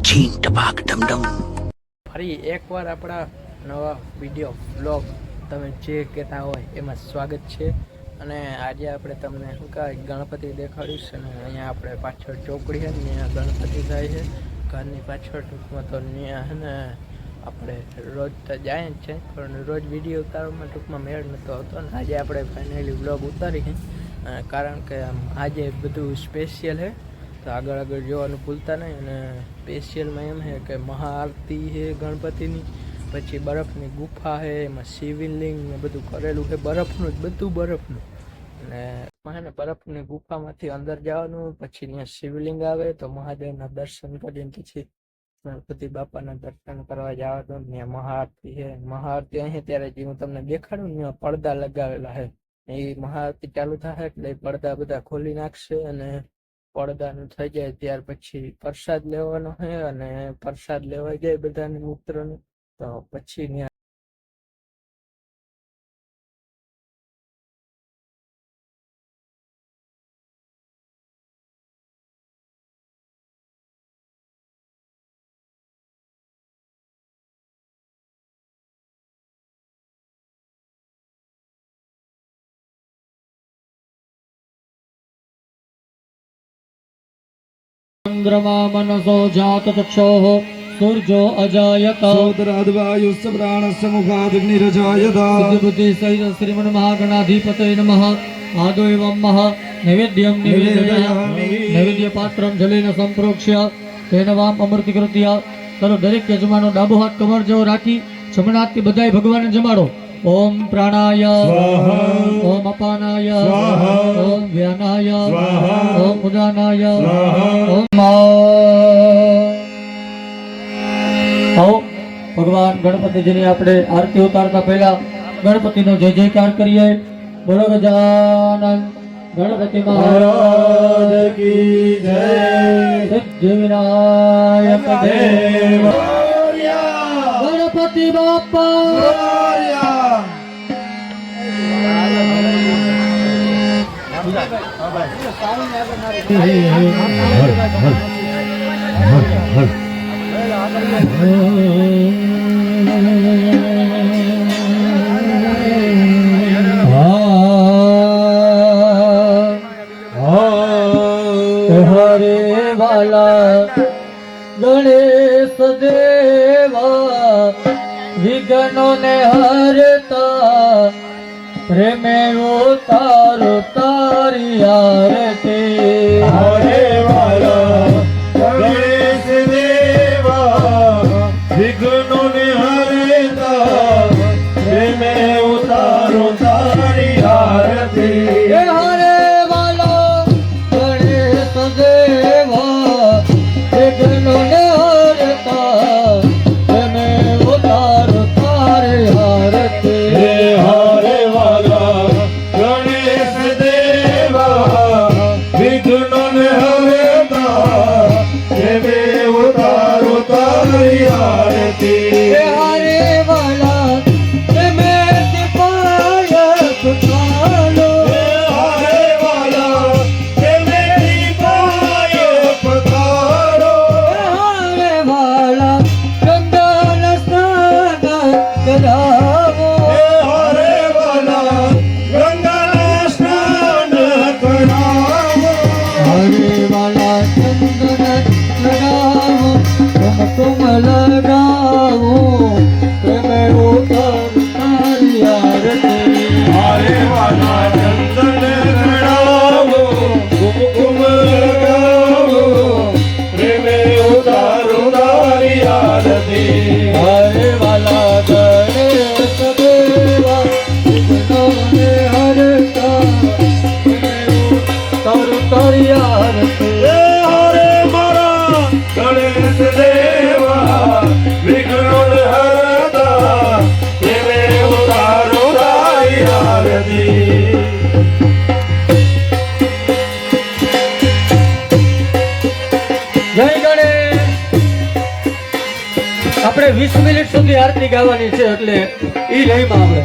છીન ટપાક ડમડમ. ફરી એકવાર આપણા નવા વિડીયો બ્લોગ તમે જે કહેતા હોય એમાં સ્વાગત છે. અને આજે આપણે તમને શું કહે ગણપતિ દેખાડીશ. અને અહીંયા આપણે પાછળ ચોકડી છે ને ત્યાં ગણપતિ થાય છે ઘરની પાછળ. ટૂંકમાં તો ત્યાં છે ને આપણે રોજ તો જાય જ છે પણ રોજ વિડીયો ઉતારવામાં ટૂંકમાં મેળ નહોતો આવતો. ને આજે આપણે ફાઇનલી બ્લોગ ઉતારી છે કારણ કે આજે બધું સ્પેશિયલ છે તો આગળ જોવાનું ભૂલતા નહીં. અને સ્પેશિયલમાં એમ છે કે મહાઆરતી છે ગણપતિની, પછી બરફની ગુફા છે, એમાં શિવલિંગ ને બધું કરેલું છે બરફનું જ, બધું બરફનું. અને એમાં ને બરફની ગુફામાંથી અંદર જવાનું, પછી ત્યાં શિવલિંગ આવે તો મહાદેવના દર્શન કરીને પછી ગણપતિ બાપાના દર્શન કરવા જવાનું. ત્યાં મહાઆરતી છે. મહાઆરતી અહીં ત્યારે જે હું તમને દેખાડું ને પડદા લગાવેલા છે, એ મહાઆરતી ચાલુ થાય એટલે પડદા બધા ખોલી નાખશે. અને પડદાનું થઈ જાય ત્યાર પછી પ્રસાદ લેવાનો છે. અને પ્રસાદ લેવાઈ જાય બધાને મિત્રોને તો પછી चंद्रमा मनसो जात चक्षोः सूर्यो अजायत सोदराद्वायुश्च प्राणस्य मुखादग्निरजायत बुद्धि सहित श्रीमन् महागणाधिपतये नमः। आदो एवं महा नैवेद्यं निवेदयामि। नैवेद्य पात्रं जलेन संप्रोक्ष्य तेन वाम अमृतिकृत्य तरो दरेक यजमानो डाबो हाथ कमर जेવો રાખી જમણાથી બધાય ભગવાનને જમાડો. ओम प्राणाय स्वाहा, ओम अपानाय स्वाहा, ओम व्यानाय स्वाहा, ओम उदानाय स्वाहा, ओम आओ भगवान गणपति जी ने આપણે આરતી ઉતારતા પહેલા ગણપતિનો જય જયકાર કરીએ. બોલો ગજાનન ગણપતિ મહારાજ કી જય. સિદ્ધિ વિનાયક દેવ ગણપતિ બાપા हरे वाला गणेश देवा विघ्नों ने हरता प्रेमे उतारो तारी आरती. हरे वाला गणेश देवा विघ्नों ने हरता प्रेमे उतारो तारी आरती. हरे वाला गणेश देवा विघ्नों ने हरता प्रेमे उतारो तारी आरती. हरे वाला गणेश देवा विघ्नों ने हरता प्रेमे उतारो तारी आरती. हरे वाला प्रेमे दीपाय पुकारो. हरे वाला प्रेमे दीपाय पधारो. हरे वाला चंदन स्नान करावो. हरे वाला गंगा स्नान करावो. हरे वाला चंदन लगावो तुम लगावो प्रेमे उतार तारी आरती. हरे वाला चंदन लगावो कुमकुम लगावो प्रेमे उतारो तारी आरती. हरे वाला गणेश देवा विघ्नों ने हरता प्रेमे उतार तारी आरती. हरे मारा गणेश देवा विघ्नों ने हरता प्रेमे उतारो तारी आरती. જય ગણેશ. આપણે 20 મિનિટ સુધી આરતી ગાવાની છે એટલે ઈ લઈમાં આપણે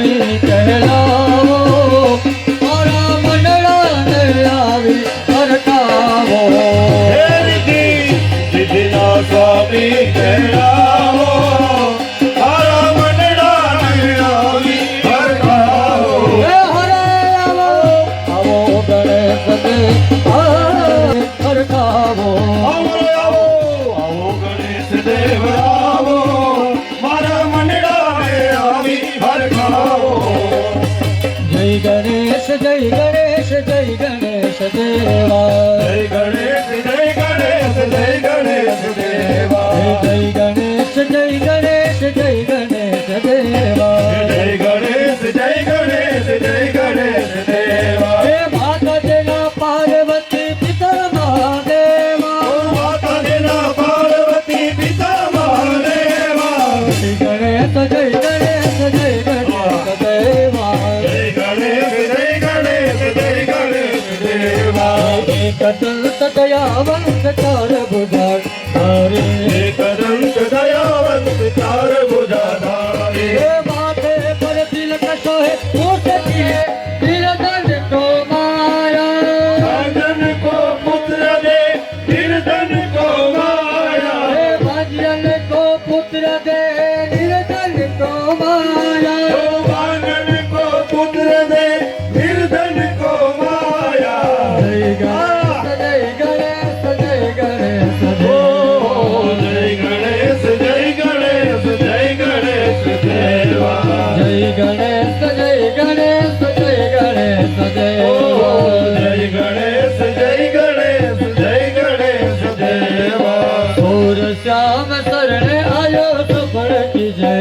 સ્વામી કહેલાવો મારા મંડળાને આવી હરકાવો હે રિદ્ધિ સિદ્ધિના સ્વામી કહેલાવો મારા મંડળાને આવી હરખાવો. હે હરે આવો આવો ગણેશ દેવ હરકાવો આવો આવો ગણેશ દેવ આવો મારા મંડળાને આવી હરખાવો. જય ગણેશ જય ગણેશ જય ગણેશ દેવા જય ગણેશ જય ગણેશ જય ગણેશ દેવા. જય ગણેશ જય ગણેશ જય ગણેશ દેવા જય ગણેશ જય ગણેશ જય ગણેશ દેવા. હે માતાજીના પાર્વતી પિતા મહાદેવા ઓ માતાજીના પાર્વતી પિતા મહાદેવા. જય ગણેશ જય ગણેશ જય ગણેશ દેવા જય ગણેશ જય ગણેશ જય ગણેશ દેવા. એક દંત દયાવંત ચાર ભુજા હરે એકદંત દયાવંત ચાર ભુજાધારી. હે માથે પર તિલક શોહે મૂર્તિ તિલક તો માયા રાજન કો પુત્ર દે નિર્ધન કો માયા. હે ભાજન કો પુત્ર દે નિર્ધન કો ઓ માયા વાનન કો પુત્ર દે નિર્ધન કો માયા. જય ગણેશ જય ગણેશ જય ગણેશ ઓ જય ગણેશ જય ગણેશ જય ગણેશ દેવા. જય ગણેશ જય ગણેશ જય ગણેશ ઓ દેવા જય ગણેશ જય ગણેશ જય ગણેશ દેવા. સૂર શ્યામ શરણે આયો સફળ કી જય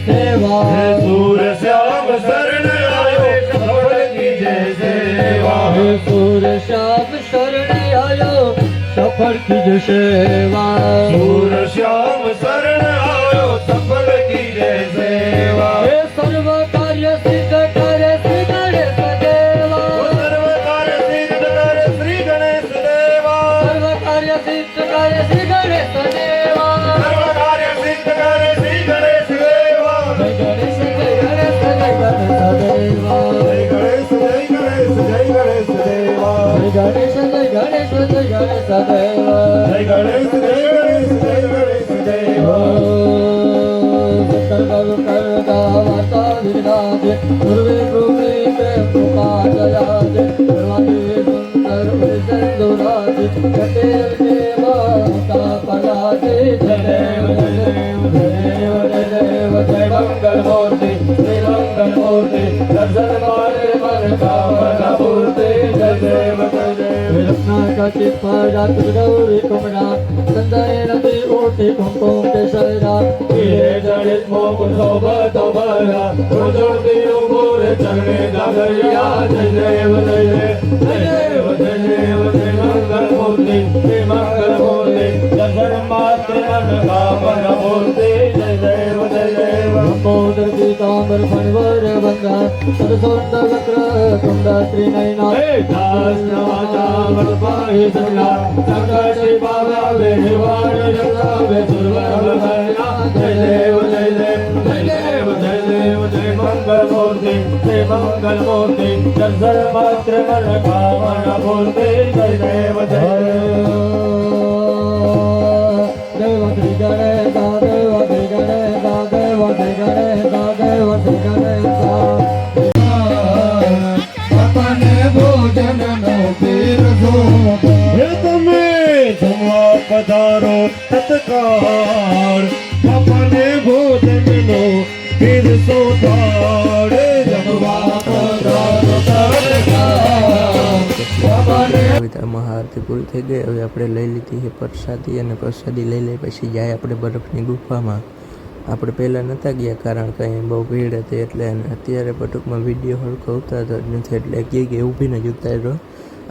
સેવા હે સૂર શ્યામ શરણ આયો સફળ કીજે સેવા. હે સૂર શ્યામ શરણે આયો સફળ કી જય સેવા સૂર શ્યામ શરણ આયો સફળ કીજે સેવા. હે સર્વ કાર્ય સિદ્ધ કરે શ્રી ગણેશ દેવા ઓ સર્વ કાર્ય સિદ્ધ કરે શ્રી ગણેશ દેવા. સર્વ કાર્ય સિદ્ધ કરે શ્રી ગણેશ દેવા સર્વ કાર્ય સિદ્ધ કરે શ્રી ગણેશ દેવા. જય ગણેશ જય ગણેશ જય ગણેશ દેવા જય ગણેશ જય ગણેશ જય ગણેશ દેવા. જય ગણેશ જય ગણેશ જય ગણેશ દેવા જય ગણેશ જય ગણેશ જય ગણેશ દેવા. સકલ કરતા વાતા વિરાજે પૂર્વે પૃથ્વી પ્રેમ કૃપાજયાજે સર્વાંગે સુંદર ઉદયંદુરાજે જટે માતા પરાજે જય દેવ જય દેવ જય દેવ જય દેવ જય મંગલ મૂર્તિ શ્રી મંગલ મૂર્તિ દર્શન મારે મન કામના પૂર્તિ જય દેવ જય દેવ રત્નાકચિત પરાત ગૌરી કુમરા સંદય નદી ઓટી કુમકુમ કેસરા હીરે જડિત મોકું શોભતો ભરા ઉજળતી ઉંગુર ચરણે ગાગરિયા જય દેવ જય દેવ જય દેવ જય દેવ જય મંગલ મૂર્તિ શ્રી મંગલ મૂર્તિ દર્શન માત્ર મન કામના મૂર્તિ જય દેવ જય દેવ લંબોદર પીતાંબર ફણવર બંગા સરસોંદ વક્ર કુંડ ત્રિનયના દાસ નવાચા વડપાહી સગલા સંકટ શ્રી બાબા વેવાડ જગદાવે સુરવર ભરના જય દેવ જય દેવ જય દેવ જય દેવ જય મંગલ મૂર્તિ જય મંગલ મૂર્તિ દર્શન માત્ર મન કામના મૂર્તિ જય દેવ જય દેવ શ્રી ગણેશ દેવ શ્રી ગણેશ દેવ શ્રી ગણેશ દેવ શ્રી ગણેશ બાપાને ભોજનનો પીરસો હે તમે જમવા પધારો તત્કાળ. બાપાને ભોજનનો પીરસો થાળ. જમવા પધારો તત્કાળ. બાપાને હવે તો મહાઆરતી પૂરી થઈ ગઈ. હવે આપણે લઈ લીધી છે પ્રસાદી અને પ્રસાદી લઈ લઈ પછી જાય આપણે બરફની ગુફામાં. આપણે પહેલાં નહોતા ગયા કારણ કે અહીં બહુ ભીડ હતી એટલે અને અત્યારે ટૂંકમાં વિડીયો હરખો ઉતારતો જ નથી એટલે કે ઊભીને જ ઉતાર્યો.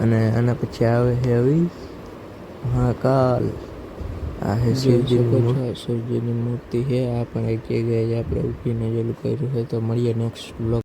અને આના પછી આવે છે હવે મહાકાલ. આ હે શિવજીની મૂર્તિ છે. આ પણ એક જગ્યાએ આપણે ઊભીને જેલું કર્યું છે. તો મળીએ નેક્સ્ટ બ્લોગ.